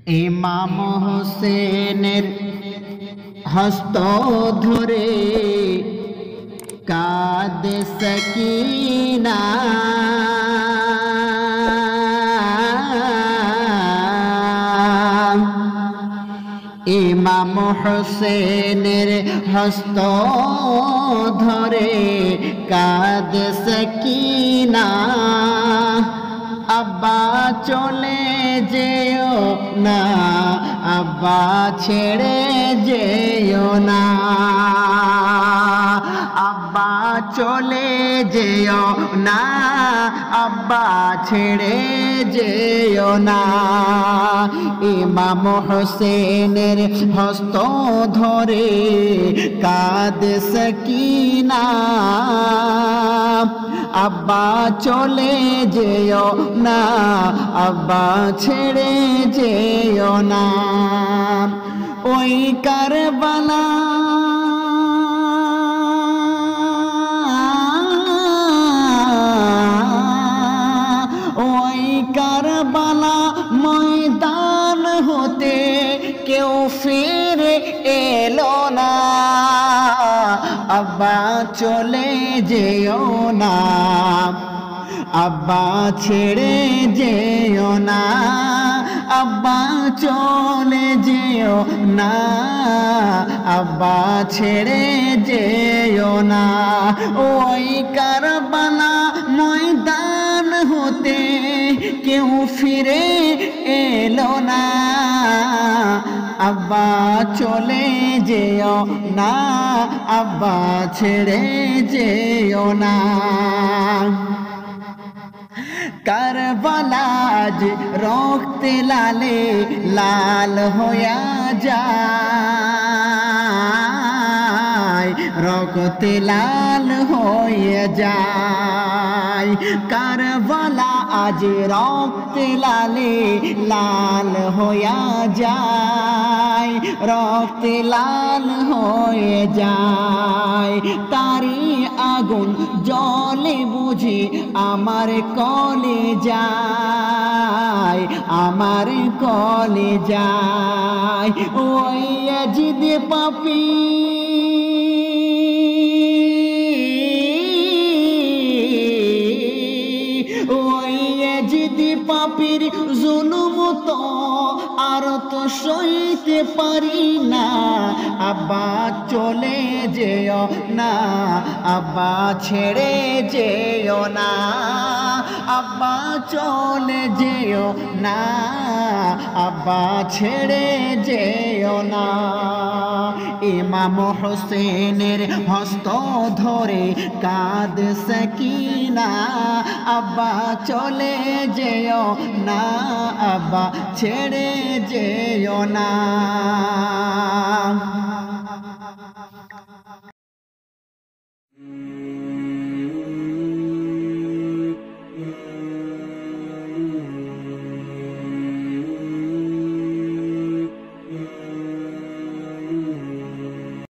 ইমাম হোসেনের হস্ত ধরে কাঁদে সকিনা, ইমাম হোসেনের হস্ত ধরে কাঁদে সকিনা। আব্বা চলে যেও না, আব্বা ছেড়ে যেও না, আব্বা চলে যেও না, আব্বা ছেড়ে যেও না। ইমাম হোসেনের হস্ত ধরে কাঁদে সকিনা, আব্বা চলে যেও না, আব্বা ছেড়ে যেও না। ওই কারবালা ওই কারবালা ময়দান হতে কেউ ফিরে এলো না, আব্বা চলে যেও না, আব্বা ছেড়ে যেও না, আব্বা চলে যেও না, আব্বা ছেড়ে যেও না। ওই কারবালা ময়দান হতে কেউ ফিরে এলো না, আব্বা চলে যেও না, আব্বা ছেড়ে যেও না। কারবালা আজ রক্তে লালে লাল হইয়া যায়, রক্তে লাল হয়ে যায়। কারবালা আজ রক্তে লালে লাল হইয়া যায়, রক্তে লাল হয়ে যায়। তারি আগুন জ্বলে বুঝি আমার কলে যায়, আমার কলে যায়। ওই ইয়াজিদ পাপী ওই ইয়াজিদ পাপীর জুলুম তো আর তো সইতে পারি না, আব্বা চলে যেও না, আব্বা ছেড়ে যেও না, আব্বা চলে যেও না, আব্বা ছেড়ে যেও না। ইমাম হোসেনের হস্ত ধরে কাঁদে সকিনা, আব্বা চলে যেও না, আব্বা ছেড়ে যেও না।